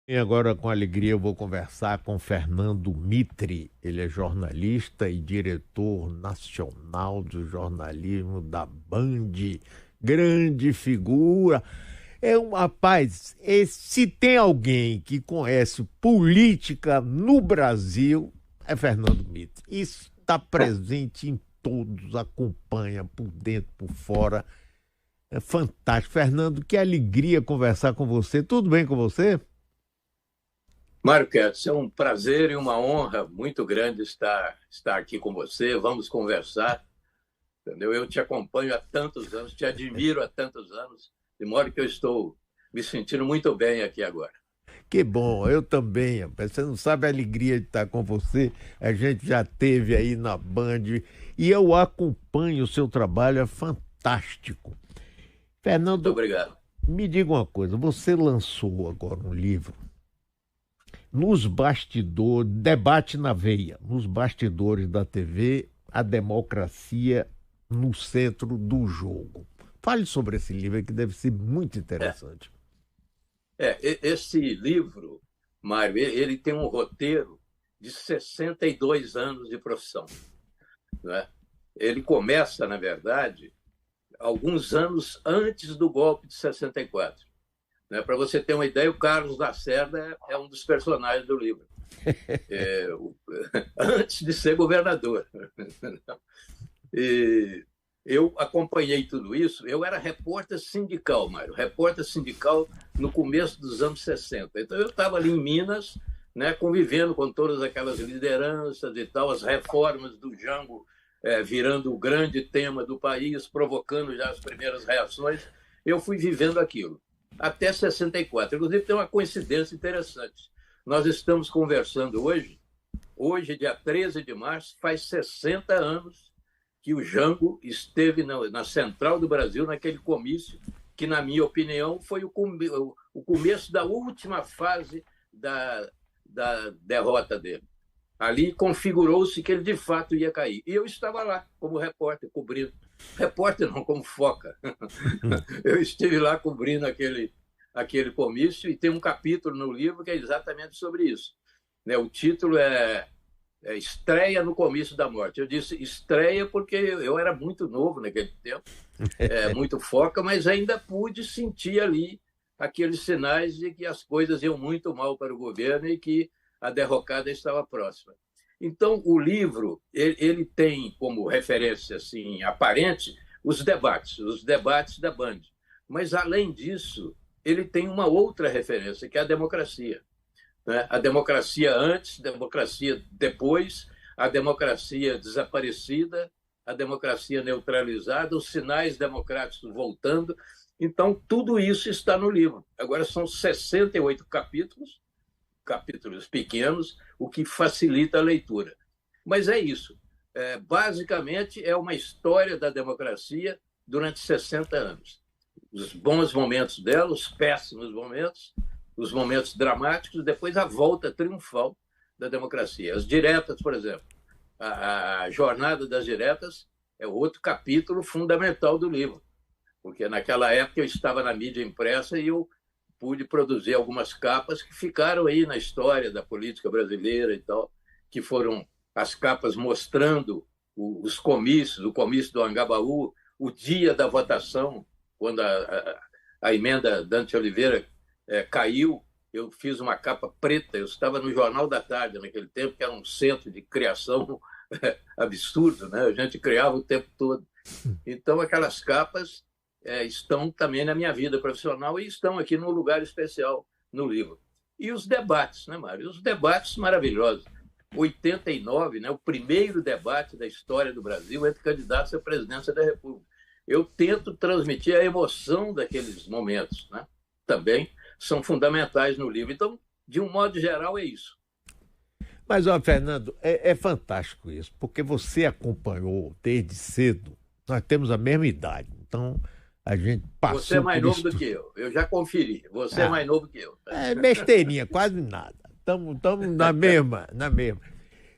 E agora, com alegria, eu vou conversar com Fernando Mitre. Ele é jornalista e diretor nacional do jornalismo da Band. Grande figura. É um rapaz, se tem alguém que conhece política no Brasil, é Fernando Mitre. Isso está presente em todos, acompanha por dentro, por fora. É fantástico. Fernando, que alegria conversar com você. Tudo bem com você? Mário Kertz, é um prazer e uma honra muito grande estar aqui com você. Vamos conversar, entendeu? Eu te acompanho há tantos anos, te admiro há tantos anos, de modo que eu estou me sentindo muito bem aqui agora. Que bom, eu também, rapaz. Você não sabe a alegria de estar com você. A gente já teve aí na Band e eu acompanho o seu trabalho, é fantástico. Muito Fernando, obrigado. me diga uma coisa, você lançou agora um livro nos bastidores, debate na veia, nos bastidores da TV, a democracia no centro do jogo. Fale sobre esse livro que deve ser muito É, interessante. esse livro, Mário, ele tem um roteiro de 62 anos de profissão, né? Ele começa, na verdade, alguns anos antes do golpe de 64. Né? Para você ter uma ideia, o Carlos Lacerda é um dos personagens do livro, antes de ser governador. E eu acompanhei tudo isso. Eu era repórter sindical, Mário, repórter sindical no começo dos anos 60. Então, eu estava ali em Minas, né, convivendo com todas aquelas lideranças e tal, as reformas do Jango virando o grande tema do país, provocando já as primeiras reações. Eu fui vivendo aquilo até 64. Inclusive, tem uma coincidência interessante. Nós estamos conversando hoje, dia 13 de março, faz 60 anos que o Jango esteve na Central do Brasil, naquele comício, que, na minha opinião, foi o começo da última fase da derrota dele. Ali configurou-se que ele, de fato, ia cair. E eu estava lá, como repórter, cobrindo. Repórter não, como foca. Eu estive lá cobrindo aquele comício e tem um capítulo no livro que é exatamente sobre isso. Né? O título é Estreia no Comício da Morte. Eu disse estreia porque eu era muito novo naquele tempo, muito foca, mas ainda pude sentir ali aqueles sinais de que as coisas iam muito mal para o governo e que a derrocada estava próxima. Então, o livro ele tem como referência assim, aparente os debates da Band. Mas, além disso, ele tem uma outra referência, que é a democracia. Né? A democracia antes, a democracia depois, a democracia desaparecida, a democracia neutralizada, os sinais democráticos voltando. Então, tudo isso está no livro. Agora, são 68 capítulos pequenos, o que facilita a leitura. Mas é isso. Basicamente, é uma história da democracia durante 60 anos. Os bons momentos dela, os péssimos momentos, os momentos dramáticos, depois a volta triunfal da democracia. As diretas, por exemplo. A jornada das diretas é outro capítulo fundamental do livro, porque naquela época eu estava na mídia impressa e eu pude produzir algumas capas que ficaram aí na história da política brasileira e tal, que foram as capas mostrando os comícios, o comício do Angabaú, o dia da votação, quando a emenda Dante Oliveira caiu. Eu fiz uma capa preta, eu estava no Jornal da Tarde naquele tempo, que era um centro de criação absurdo, né? A gente criava o tempo todo. Então, aquelas capas estão também na minha vida profissional e estão aqui num lugar especial no livro. E os debates, né, Mário? Os debates maravilhosos. 89, né, o primeiro debate da história do Brasil entre candidatos à presidência da República. Eu tento transmitir a emoção daqueles momentos, né? Também são fundamentais no livro. Então, de um modo geral, é isso. Mas, ó, Fernando, é fantástico isso, porque você acompanhou desde cedo, nós temos a mesma idade, então a gente Você é passou mais por novo isso do tudo. que eu já conferi. Você é Ah, mais novo que eu. é besteirinha, quase nada. Estamos na mesma, na mesma.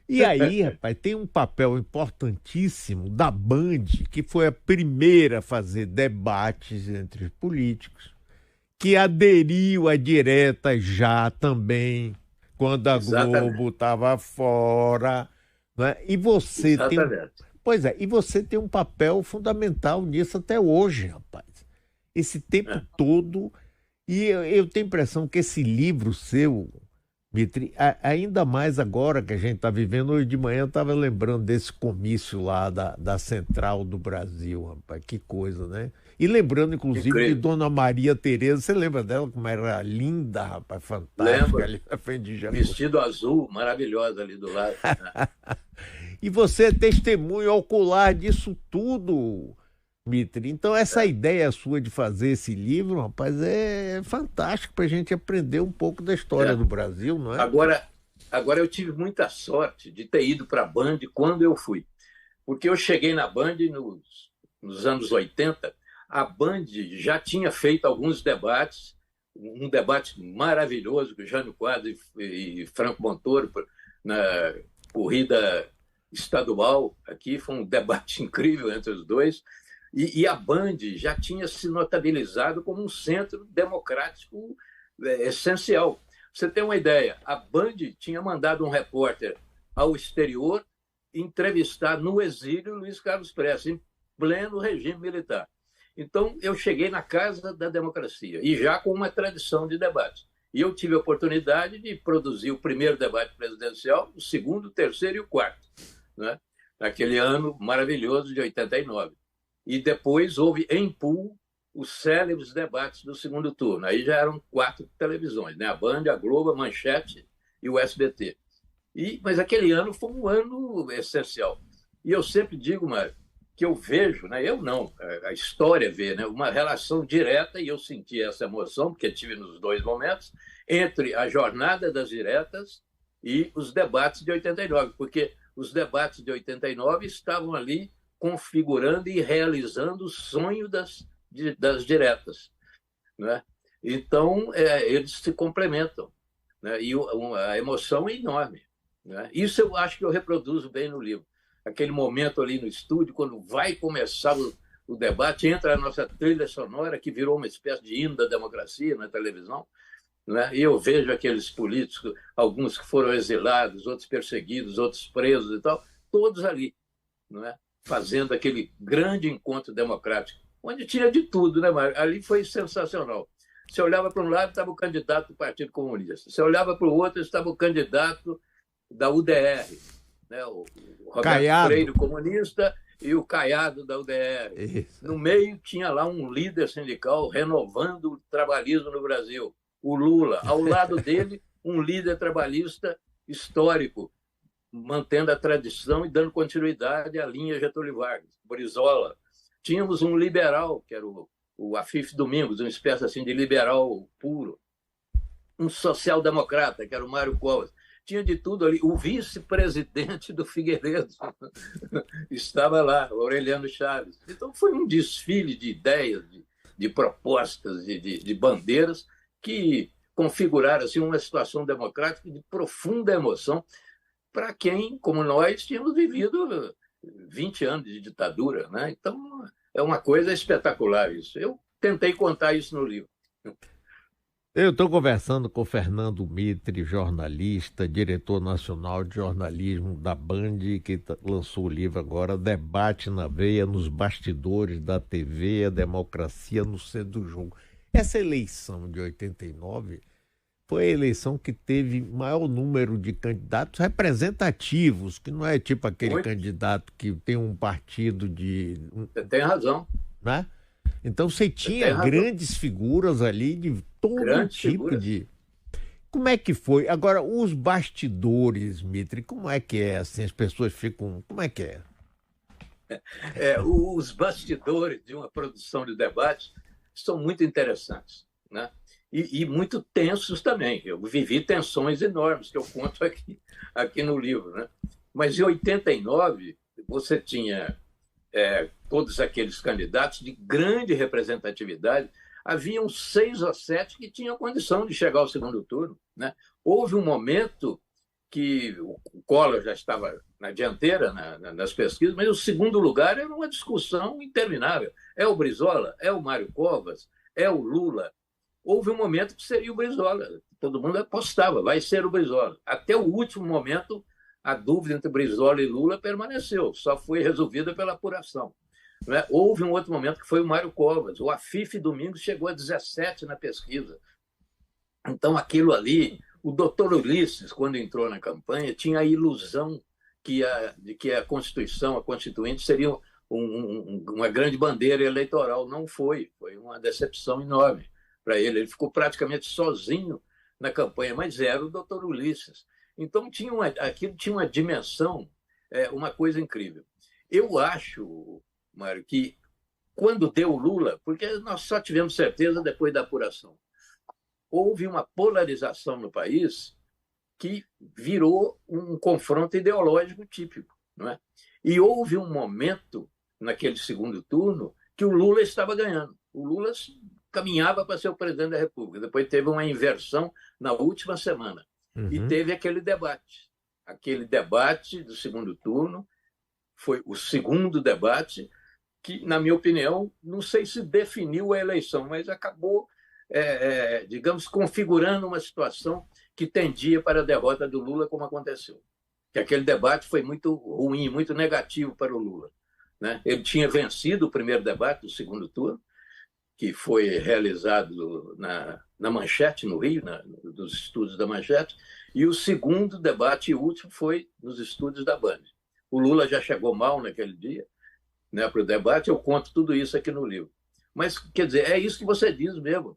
E aí, rapaz, tem um papel importantíssimo da Band, que foi a primeira a fazer debates entre os políticos, que aderiu à direta já também, quando a Exatamente. Globo estava fora, né? E você tem um, Exatamente. pois é, e você tem um papel fundamental nisso até hoje, rapaz. Esse tempo É, todo, e eu tenho a impressão que esse livro seu, Mitri, ainda mais agora que a gente está vivendo, hoje de manhã eu estava lembrando desse comício lá da Central do Brasil, rapaz, que coisa, né? E lembrando, inclusive, de incrível. Dona Maria Tereza, você lembra dela como era linda, rapaz, fantástica, Lembro, ali na frente de Jacu. vestido azul, maravilhosa ali do lado, né? E você é testemunho ocular disso tudo, Mitri. Então, essa É, ideia sua de fazer esse livro, rapaz, é fantástico para a gente aprender um pouco da história é. do Brasil, não é? Agora, agora eu tive muita sorte de ter ido para a Band quando eu fui. Porque eu cheguei na Band nos anos 80, a Band já tinha feito alguns debates, um debate maravilhoso com Jânio Quadros e Franco Montoro na corrida estadual aqui, foi um debate incrível entre os dois, e a Band já tinha se notabilizado como um centro democrático essencial. Pra você tem uma ideia, a Band tinha mandado um repórter ao exterior entrevistar no exílio Luiz Carlos Prestes, em pleno regime militar. Então, eu cheguei na casa da democracia, e já com uma tradição de debate. E eu tive a oportunidade de produzir o primeiro debate presidencial, o segundo, o terceiro e o quarto, né? Naquele ano maravilhoso de 89. E depois houve em Pool os célebres debates do segundo turno. Aí já eram 4 televisões, né? A Band, a Globo, a Manchete e o SBT. Mas aquele ano foi um ano essencial. E eu sempre digo, Mário, que eu vejo, né, eu não, a história vê, né, uma relação direta, e eu senti essa emoção, porque tive nos dois momentos, entre a jornada das diretas e os debates de 89, porque os debates de 89 estavam ali configurando e realizando o sonho das diretas, né? Então, eles se complementam, né? E a emoção é enorme, né? Isso eu acho que eu reproduzo bem no livro. Aquele momento ali no estúdio, quando vai começar o debate, entra a nossa trilha sonora, que virou uma espécie de hino da democracia na televisão, né? E eu vejo aqueles políticos, alguns que foram exilados, outros perseguidos, outros presos e tal, todos ali, né? Fazendo aquele grande encontro democrático, onde tinha de tudo, né, Mário? Ali foi sensacional. Você olhava para um lado, estava o candidato do Partido Comunista. Você olhava para o outro, estava o candidato da UDR, né? O Roberto Caiado. Freire, comunista, e o Caiado da UDR. Isso. No meio tinha lá um líder sindical renovando o trabalhismo no Brasil, o Lula. Ao lado dele, um líder trabalhista histórico, mantendo a tradição e dando continuidade à linha Getúlio Vargas, Brizola. Tínhamos um liberal, que era o Afif Domingos, uma espécie assim de liberal puro. Um social-democrata, que era o Mário Covas. Tinha de tudo ali. O vice-presidente do Figueiredo estava lá, Aureliano Chaves. Então, foi um desfile de ideias, de propostas, de bandeiras que configuraram assim, uma situação democrática de profunda emoção para quem, como nós, tínhamos vivido 20 anos de ditadura, né? Então, é uma coisa espetacular isso. Eu tentei contar isso no livro. Eu estou conversando com o Fernando Mitre, jornalista, diretor nacional de jornalismo da Band, que lançou o livro agora, Debate na Veia, nos bastidores da TV, a democracia no centro do jogo. Essa eleição de 89 foi a eleição que teve maior número de candidatos representativos, que não é tipo aquele Muito. candidato que tem um partido de, Você tem razão. né? Então você Você tinha tem razão. grandes figuras ali de todo Grandes tipo figuras. de. Como é que foi? Agora, os bastidores, Mitri, como é que é? Assim, as pessoas ficam. Como é que é? Os bastidores de uma produção de debate são muito interessantes, né? E muito tensos também. Eu vivi tensões enormes, que eu conto aqui no livro, né? Mas em 89, você tinha todos aqueles candidatos de grande representatividade. Haviam 6 ou 7 que tinham condição de chegar ao segundo turno, né? Houve um momento que o Collor já estava na dianteira nas pesquisas, mas o segundo lugar era uma discussão interminável. É o Brizola? É o Mário Covas? É o Lula? houve um momento que seria o Brizola. Todo mundo apostava, vai ser o Brizola. Até o último momento, a dúvida entre Brizola e Lula permaneceu, só foi resolvida pela apuração. Né? Houve um outro momento que foi o Mário Covas. O Afif Domingos chegou a 17 na pesquisa. Então, aquilo ali, o doutor Ulisses, quando entrou na campanha, tinha a ilusão de que a Constituição, a Constituinte, seria uma grande bandeira eleitoral. Não foi. Foi uma decepção enorme para ele. Ele ficou praticamente sozinho na campanha, mas era o doutor Ulisses. Então, aquilo tinha uma dimensão, uma coisa incrível. Eu acho, Mário, que quando deu o Lula, porque nós só tivemos certeza depois da apuração, houve uma polarização no país que virou um confronto ideológico típico. Não é? E houve um momento, naquele segundo turno, que o Lula estava ganhando. O Lula caminhava para ser o presidente da República. Depois teve uma inversão na última semana. E teve aquele debate. Aquele debate do segundo turno foi o segundo debate que, na minha opinião, não sei se definiu a eleição, mas acabou, digamos, configurando uma situação que tendia para a derrota do Lula, como aconteceu. Que aquele debate foi muito ruim, muito negativo para o Lula. Né? Ele tinha vencido o primeiro debate do segundo turno, que foi realizado na Manchete, no Rio, dos estúdios da Manchete, e o segundo debate e último foi nos estúdios da Band. O Lula já chegou mal naquele dia, né, para o debate, eu conto tudo isso aqui no livro. Mas, quer dizer, é isso que você diz mesmo.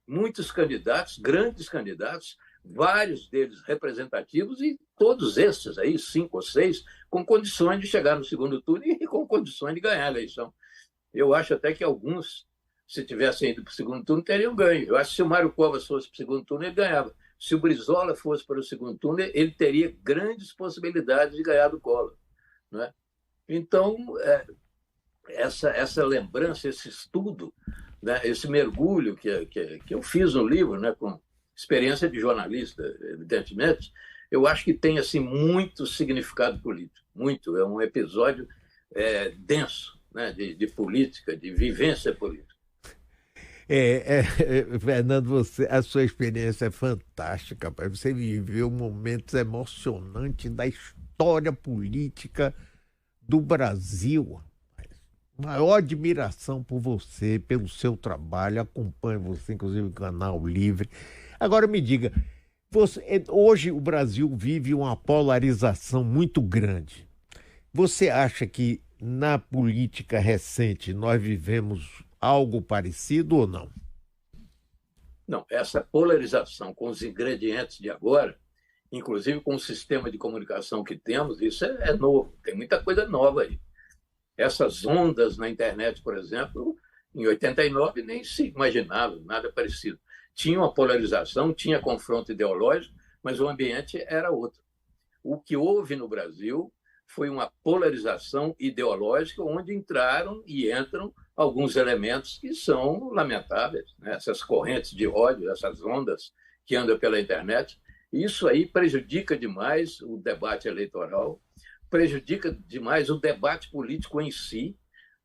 Muitos candidatos, grandes candidatos, vários deles representativos, e todos esses aí, 5 ou 6, com condições de chegar no segundo turno e com condições de ganhar a eleição. Eu acho até que alguns, se tivessem ido para o segundo turno, teriam ganho. Eu acho que se o Mário Covas fosse para o segundo turno, ele ganhava. Se o Brizola fosse para o segundo turno, ele teria grandes possibilidades de ganhar do Collor. Não é? Então, essa lembrança, esse estudo, né, esse mergulho que eu fiz no livro, né, com experiência de jornalista, evidentemente, eu acho que tem assim, muito significado político. Muito. É um episódio denso, né, de política, de vivência política. Fernando, a sua experiência é fantástica. Você viveu momentos emocionantes da história política do Brasil. Maior admiração por você, pelo seu trabalho. Acompanho você, inclusive, no Canal Livre. Agora me diga, hoje o Brasil vive uma polarização muito grande. Você acha que na política recente nós vivemos algo parecido ou não? Não, essa polarização com os ingredientes de agora, inclusive com o sistema de comunicação que temos, isso é novo, tem muita coisa nova aí. Essas ondas na internet, por exemplo, em 89 nem se imaginava nada parecido. Tinha uma polarização, tinha confronto ideológico, mas o ambiente era outro. O que houve no Brasil foi uma polarização ideológica onde entraram e entram alguns elementos que são lamentáveis, né? Essas correntes de ódio, essas ondas que andam pela internet. Isso aí prejudica demais o debate eleitoral, prejudica demais o debate político em si,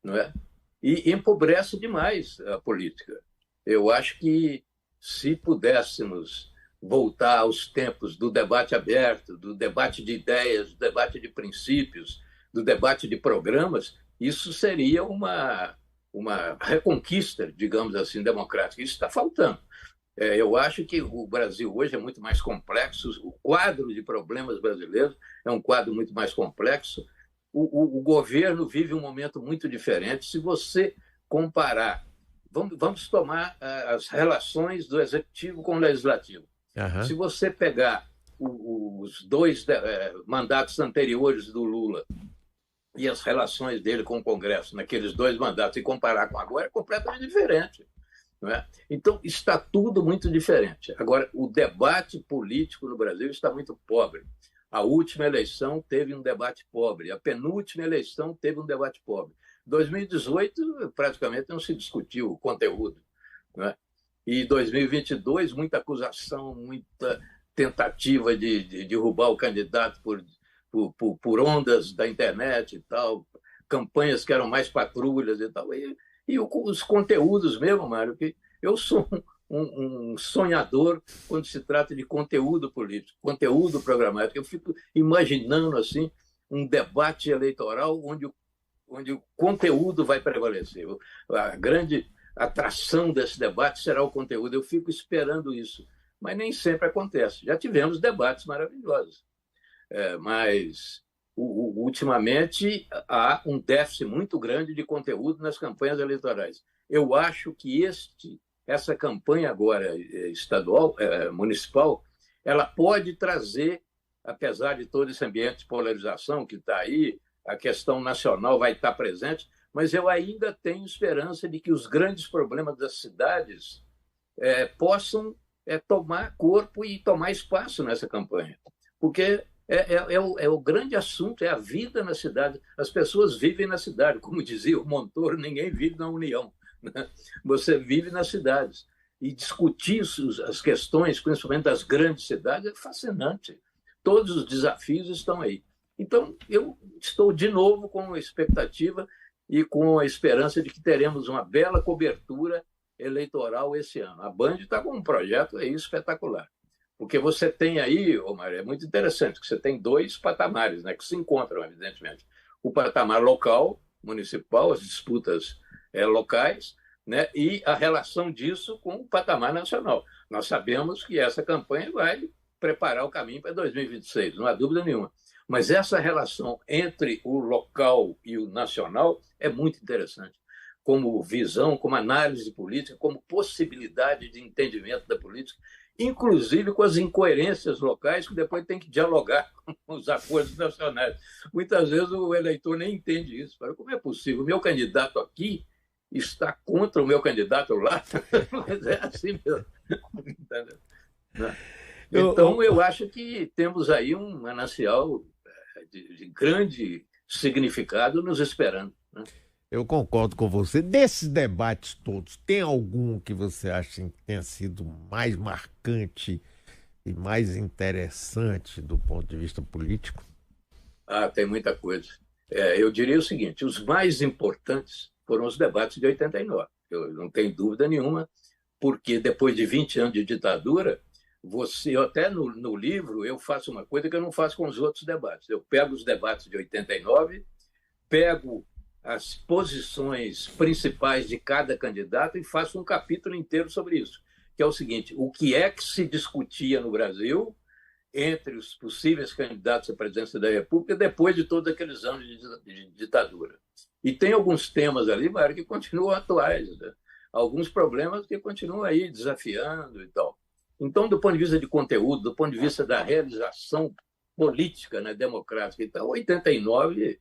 não é? E empobrece demais a política. Eu acho que se pudéssemos voltar aos tempos do debate aberto, do debate de ideias, do debate de princípios, do debate de programas, isso seria uma reconquista, digamos assim, democrática. Isso está faltando. Eu acho que o Brasil hoje é muito mais complexo, o quadro de problemas brasileiros é um quadro muito mais complexo. O governo vive um momento muito diferente. Se você comparar, vamos tomar as relações do executivo com o legislativo. Uhum. Se você pegar os 2 mandatos anteriores do Lula e as relações dele com o Congresso naqueles 2 mandatos e comparar com agora, é completamente diferente. Não é? Então, está tudo muito diferente. Agora, o debate político no Brasil está muito pobre. A última eleição teve um debate pobre, a penúltima eleição teve um debate pobre. 2018, praticamente não se discutiu o conteúdo. Não é? E 2022, muita acusação, muita tentativa de derrubar o candidato por ondas da internet e tal, campanhas que eram mais patrulhas e tal. E os conteúdos mesmo, Mário, que eu sou um sonhador quando se trata de conteúdo político, conteúdo programático. Eu fico imaginando assim um debate eleitoral onde o conteúdo vai prevalecer. A grande atração desse debate será o conteúdo. Eu fico esperando isso, mas nem sempre acontece. Já tivemos debates maravilhosos, mas ultimamente há um déficit muito grande de conteúdo nas campanhas eleitorais. Eu acho que essa campanha agora estadual, municipal, ela pode trazer, apesar de todo esse ambiente de polarização que está aí, a questão nacional vai estar presente, mas eu ainda tenho esperança de que os grandes problemas das cidades possam tomar corpo e tomar espaço nessa campanha. Porque o grande assunto, é a vida na cidade. As pessoas vivem na cidade. Como dizia o Montoro, ninguém vive na União. Né? Você vive nas cidades. E discutir as questões, principalmente das grandes cidades, é fascinante. Todos os desafios estão aí. Então, eu estou de novo com a expectativa e com a esperança de que teremos uma bela cobertura eleitoral esse ano. A Band está com um projeto aí espetacular. Porque você tem aí, Omar, é muito interessante, que você tem dois patamares, né, que se encontram, evidentemente. O patamar local, municipal, as disputas locais, né, e a relação disso com o patamar nacional. Nós sabemos que essa campanha vai preparar o caminho para 2026, não há dúvida nenhuma. Mas essa relação entre o local e o nacional é muito interessante, como visão, como análise política, como possibilidade de entendimento da política, inclusive com as incoerências locais, que depois tem que dialogar com os acordos nacionais. Muitas vezes o eleitor nem entende isso. Fala, como é possível? O meu candidato aqui está contra o meu candidato lá? Mas é assim mesmo. Então, eu acho que temos aí um manancial de grande significado nos esperando. Né? Eu concordo com você. Desses debates todos, tem algum que você acha que tenha sido mais marcante e mais interessante do ponto de vista político? Tem muita coisa. Eu diria o seguinte, os mais importantes foram os debates de 89. Eu não tenho dúvida nenhuma, porque depois de 20 anos de ditadura, até no livro, eu faço uma coisa que eu não faço com os outros debates. Eu pego os debates de 89, pego as posições principais de cada candidato e faço um capítulo inteiro sobre isso, que é o seguinte, o que é que se discutia no Brasil entre os possíveis candidatos à presidência da República depois de todos aqueles anos de ditadura. E tem alguns temas ali, Mário, que continuam atuais, né? Alguns problemas que continuam aí desafiando e tal. Então, do ponto de vista de conteúdo, do ponto de vista da realização política, né, democrática, então, 89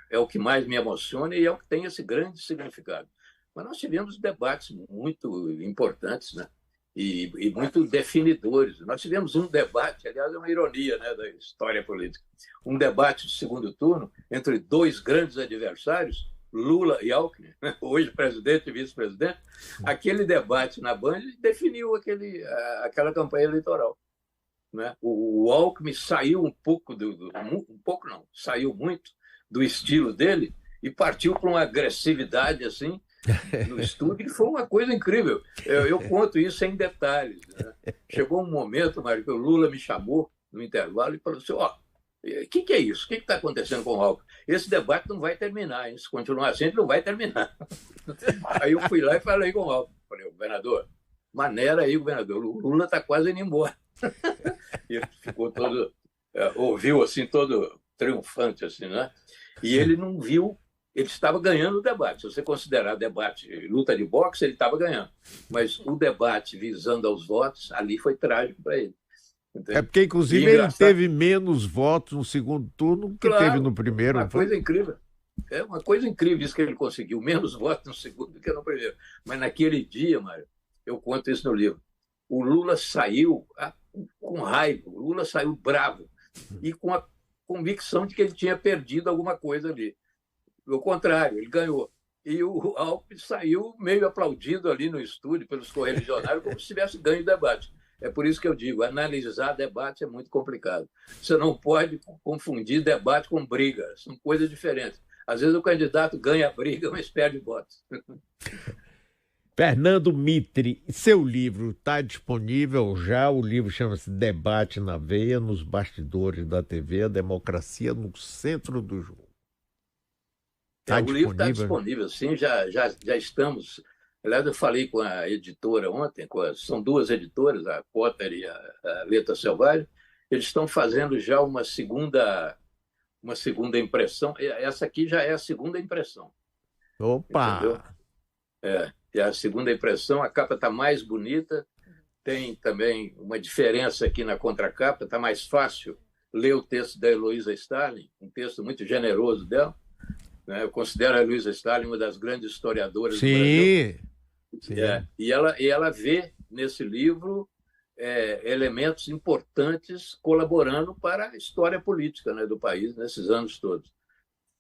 é o que mais me emociona e é o que tem esse grande significado. Mas nós tivemos debates muito importantes, né? E muito definidores. Nós tivemos um debate, aliás, é uma ironia, né, da história política, um debate de segundo turno entre dois grandes adversários, Lula e Alckmin, hoje presidente e vice-presidente. Aquele debate na Band definiu aquela campanha eleitoral. Né? O Alckmin saiu um pouco, saiu muito do estilo dele e partiu para uma agressividade assim, no estúdio, que foi uma coisa incrível. Eu conto isso em detalhes. Né? Chegou um momento, Mário, que o Lula me chamou no intervalo e falou assim, o que é isso? O que está acontecendo com o Alckmin? Esse debate não vai terminar, hein? Se continuar assim, ele não vai terminar. Aí eu fui lá e falei com o Alckmin. Falei, governador, maneira aí, governador, o Lula está quase indo embora. E ele ficou todo, ouviu assim, todo triunfante, assim, né? E ele não viu, ele estava ganhando o debate. Se você considerar debate, luta de boxe, ele estava ganhando. Mas o debate visando aos votos, ali foi trágico para ele. Entende? Porque, inclusive, ele teve menos votos no segundo turno do que teve no primeiro. Uma coisa incrível. É uma coisa incrível isso que ele conseguiu. Menos votos no segundo do que no primeiro. Mas naquele dia, Mário, eu conto isso no livro, o Lula saiu com raiva, o Lula saiu bravo e com a convicção de que ele tinha perdido alguma coisa ali. Ao contrário, ele ganhou. E o Alckmin saiu meio aplaudido ali no estúdio pelos correligionários como se tivesse ganho o debate. É por isso que eu digo, analisar debate é muito complicado. Você não pode confundir debate com briga, são coisas diferentes. Às vezes o candidato ganha a briga, mas perde votos. Fernando Mitre, seu livro está disponível já, o livro chama-se Debate na Veia, nos bastidores da TV, a democracia no centro do jogo. O livro está disponível, sim, já estamos. Aliás, eu falei com a editora ontem, são duas editoras, a Potter e a Letra Selvagem, eles estão fazendo já uma segunda impressão. Essa aqui já é a segunda impressão. Opa! Entendeu? É a segunda impressão, a capa está mais bonita, tem também uma diferença aqui na contracapa, está mais fácil ler o texto da Heloísa Stalin, um texto muito generoso dela. Eu considero a Heloísa Stalin uma das grandes historiadoras do Brasil. Sim. E ela vê nesse livro elementos importantes colaborando para a história política, né, do país nesses anos todos.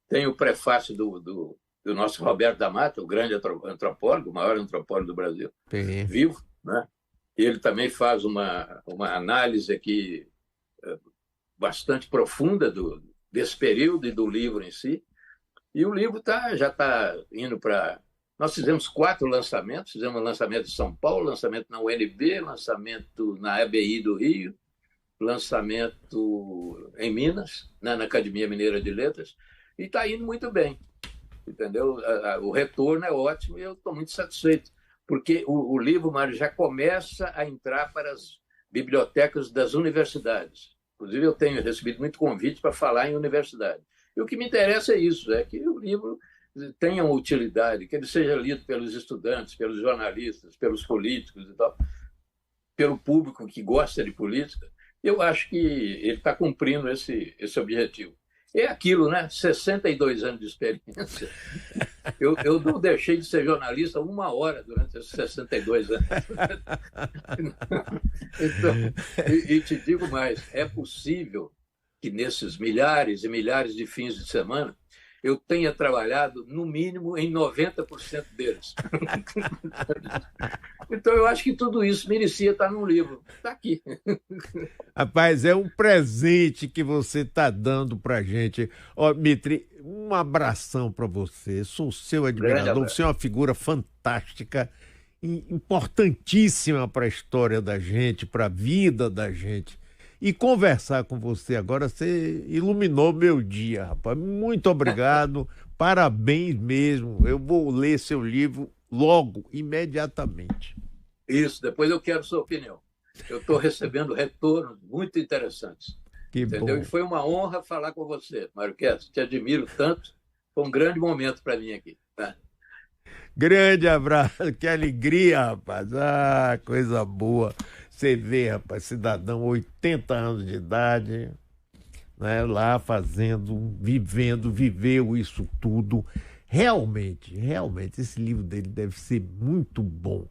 Tem o prefácio do nosso Roberto da Mata, o grande antropólogo, o maior antropólogo do Brasil, vivo, né? Ele também faz uma análise aqui bastante profunda desse período e do livro em si. E o livro já está indo para... Nós fizemos 4 lançamentos, fizemos um lançamento em São Paulo, lançamento na UNB, lançamento na ABI do Rio, lançamento em Minas, na Academia Mineira de Letras, e está indo muito bem, entendeu? O retorno é ótimo e eu estou muito satisfeito, porque o livro, Mário, já começa a entrar para as bibliotecas das universidades. Inclusive, eu tenho recebido muito convite para falar em universidade. E o que me interessa é isso, é que o livro tenha uma utilidade, que ele seja lido pelos estudantes, pelos jornalistas, pelos políticos e tal, pelo público que gosta de política. Eu acho que ele está cumprindo esse objetivo. É aquilo, né? 62 anos de experiência. Eu não deixei de ser jornalista 1 hora durante esses 62 anos. Então, e te digo mais, é possível que nesses milhares e milhares de fins de semana eu tenha trabalhado, no mínimo, em 90% deles. Então, eu acho que tudo isso merecia estar num livro. Está aqui. Rapaz, é um presente que você está dando para a gente. Mitre, um abração para você. Sou seu admirador. Você é uma figura fantástica, importantíssima para a história da gente, para a vida da gente. E conversar com você agora, você iluminou meu dia, rapaz. Muito obrigado, parabéns mesmo. Eu vou ler seu livro logo, imediatamente. Isso, depois eu quero sua opinião. Eu estou recebendo retornos muito interessantes. Que entendeu? bom. E foi uma honra falar com você, Mário Quetz. Te admiro tanto. Foi um grande momento para mim aqui. Tá? Grande abraço, que alegria, rapaz. Coisa boa. Você vê, rapaz, cidadão, 80 anos de idade, né, lá viveu isso tudo. Realmente, esse livro dele deve ser muito bom.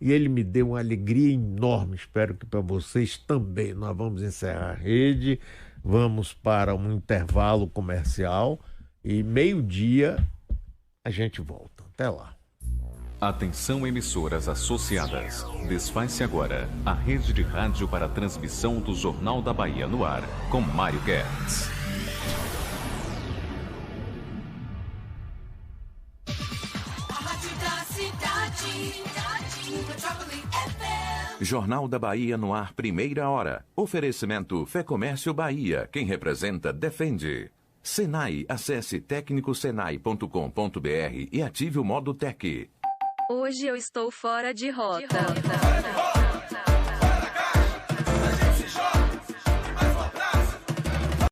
E ele me deu uma alegria enorme, espero que para vocês também. Nós vamos encerrar a rede, vamos para um intervalo comercial e 12:00 a gente volta. Até lá. Atenção, emissoras associadas. Desfaz-se agora a rede de rádio para a transmissão do Jornal da Bahia no ar, com Mário Quetz. Jornal da Bahia no ar, 1ª hora. Oferecimento Fé Comércio Bahia. Quem representa, defende. Senai, acesse tecnicosenai.com.br e ative o modo Tec. Hoje eu estou fora de rota.